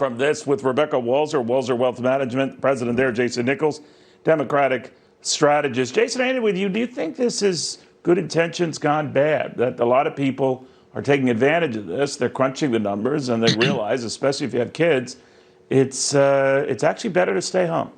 from this with Rebecca Walser Wealth Management, president there, Jason Nichols, Democratic strategist. Jason, I ended with you. Do you think this is good intentions gone bad? That a lot of people are taking advantage of this. They're crunching the numbers and they realize, especially if you have kids, it's actually better to stay home.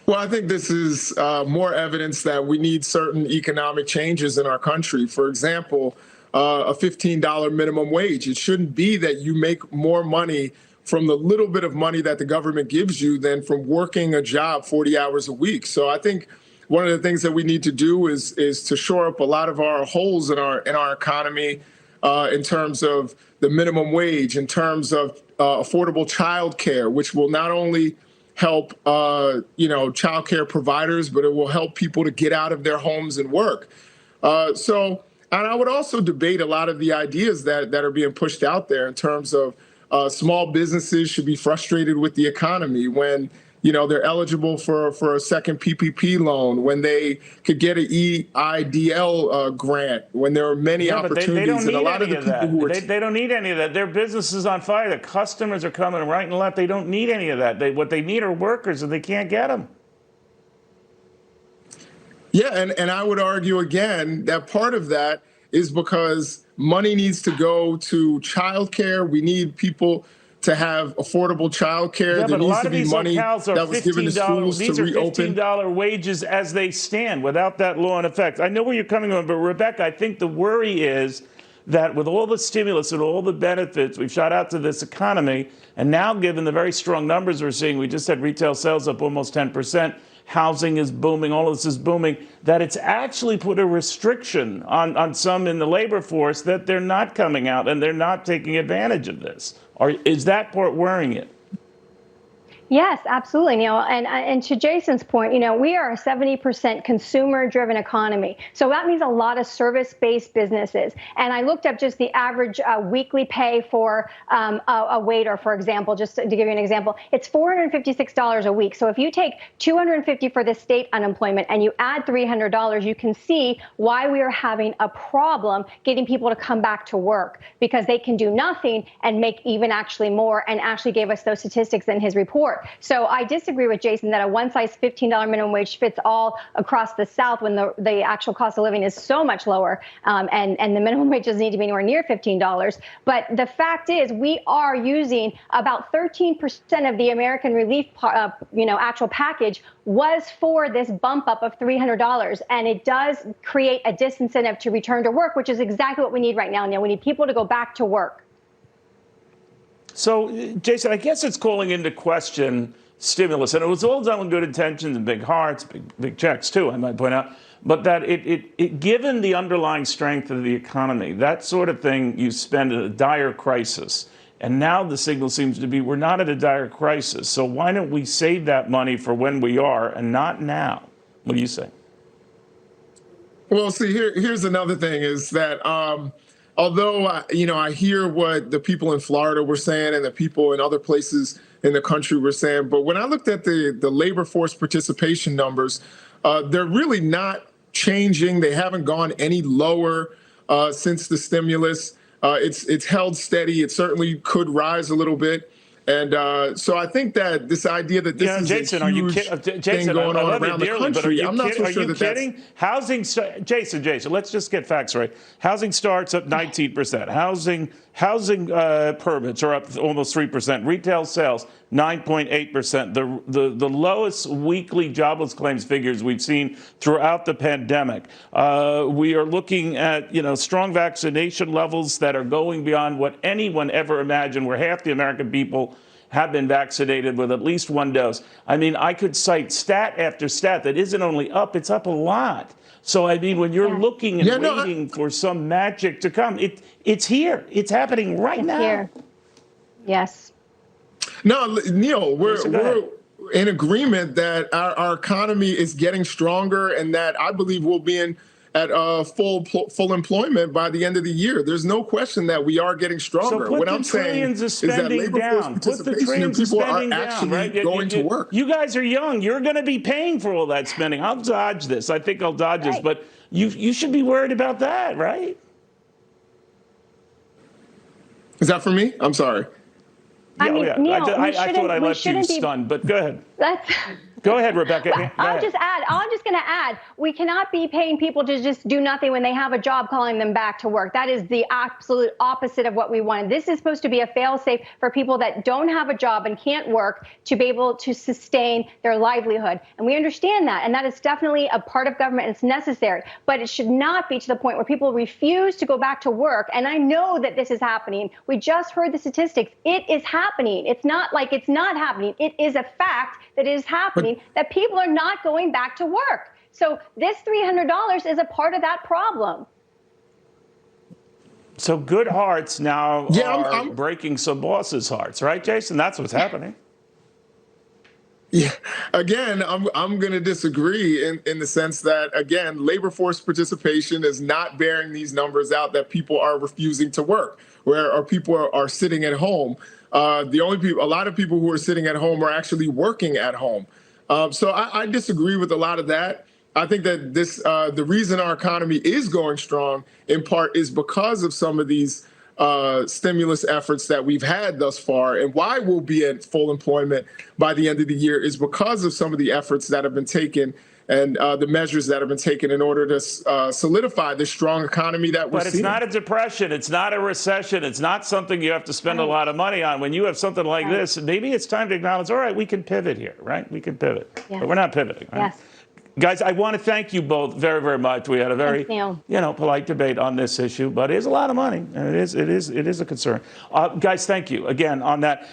Well, I think this is more evidence that we need certain economic changes in our country. For example, a $15 minimum wage. It shouldn't be that you make more money from the little bit of money that the government gives you than from working a job 40 hours a week. So I think one of the things that we need to do is to shore up a lot of our holes in our economy in terms of the minimum wage, in terms of affordable child care, which will not only help child care providers, but it will help people to get out of their homes and work. And I would also debate a lot of the ideas that are being pushed out there in terms of small businesses should be frustrated with the economy when they're eligible for a second PPP loan, when they could get an EIDL grant, when there are many opportunities. And a lot of the people who are they don't need any of that. Their business is on fire. The customers are coming right and left. They don't need any of that. What they need are workers, and they can't get them. Yeah, and I would argue again that part of that is because money needs to go to childcare. We need people to have affordable childcare. Yeah, there but a needs lot to of be these money locales are that was given to schools these to are reopen. $15 wages as they stand without that law in effect. I know where you're coming from, but Rebecca, I think the worry is that with all the stimulus and all the benefits we've shot out to this economy, and now given the very strong numbers we're seeing, we just had retail sales up almost 10%, housing is booming, all of this is booming, that it's actually put a restriction on some in the labor force that they're not coming out and they're not taking advantage of this. Or is that part worrying you? Yes, absolutely, Neil. And to Jason's point, we are a 70% consumer-driven economy. So that means a lot of service-based businesses. And I looked up just the average weekly pay for a waiter, for example, just to give you an example. It's $456 a week. So if you take $250 for the state unemployment and you add $300, you can see why we are having a problem getting people to come back to work, because they can do nothing and make even actually more, and actually gave us those statistics in his report. So I disagree with Jason that a one-size $15 minimum wage fits all across the South when the actual cost of living is so much lower, and the minimum wage doesn't need to be anywhere near $15. But the fact is, we are using about 13% of the American relief, actual package was for this bump up of $300, and it does create a disincentive to return to work, which is exactly what we need right now. Now we need people to go back to work. So, Jason, I guess it's calling into question stimulus, and it was all done with good intentions and big hearts, big checks too, I might point out, but that given the underlying strength of the economy, that sort of thing you spend at a dire crisis, and now the signal seems to be we're not at a dire crisis, so why don't we save that money for when we are and not now? What do you say? Well, see, here's another thing is that although, I hear what the people in Florida were saying and the people in other places in the country were saying, but when I looked at the labor force participation numbers, they're really not changing. They haven't gone any lower since the stimulus. It's held steady. It certainly could rise a little bit. And so I think that this idea that this is Jason, a huge thing going on around the country, I'm not so sure that that's... Housing, Jason, let's just get facts right. Housing starts up 19%. Housing permits are up almost 3%. Retail sales, 9.8%. The lowest weekly jobless claims figures we've seen throughout the pandemic. We are looking at, strong vaccination levels that are going beyond what anyone ever imagined, where half the American people have been vaccinated with at least one dose. I mean, I could cite stat after stat that isn't only up, it's up a lot. So, I mean, when you're looking and waiting for some magic to come, it's here. It's happening right now. Here. Yes. No, Neil, we're in agreement that our economy is getting stronger and that I believe we'll be at full employment by the end of the year. There's no question that we are getting stronger. So what I'm saying is that labor force participation and people are actually going to work. You guys are young. You're going to be paying for all that spending. I'll dodge this. I think I'll dodge this. But you should be worried about that, right? Is that for me? I'm sorry. I mean, yeah. Neil, I thought I we left you shouldn't be. stunned, but go ahead. That's. Go ahead, Rebecca. Go I'm ahead. just going to add, we cannot be paying people to just do nothing when they have a job, calling them back to work. That is the absolute opposite of what we wanted. This is supposed to be a fail-safe for people that don't have a job and can't work to be able to sustain their livelihood. And we understand that. And that is definitely a part of government. And it's necessary. But it should not be to the point where people refuse to go back to work. And I know that this is happening. We just heard the statistics. It is happening. It's not like it's not happening. It is a fact that it is happening, that people are not going back to work. So this $300 is a part of that problem. So good hearts now are I'm breaking some bosses' hearts, right, Jason? That's what's happening. Yeah, again, I'm going to disagree in the sense that, again, labor force participation is not bearing these numbers out that people are refusing to work, or people are sitting at home. A lot of people who are sitting at home are actually working at home. So I disagree with a lot of that. I think that the reason our economy is going strong in part is because of some of these stimulus efforts that we've had thus far, and why we'll be at full employment by the end of the year is because of some of the efforts that have been taken and the measures that have been taken in order to solidify the strong economy that we're seeing. But it's not a depression. It's not a recession. It's not something you have to spend a lot of money on. When you have something like this, maybe it's time to acknowledge, all right, we can pivot here, right? We can pivot. But we're not pivoting, right? Yes. Guys, I want to thank you both very, very much. We had a very, polite debate on this issue, but it is a lot of money, and it is a concern. Guys, thank you again on that.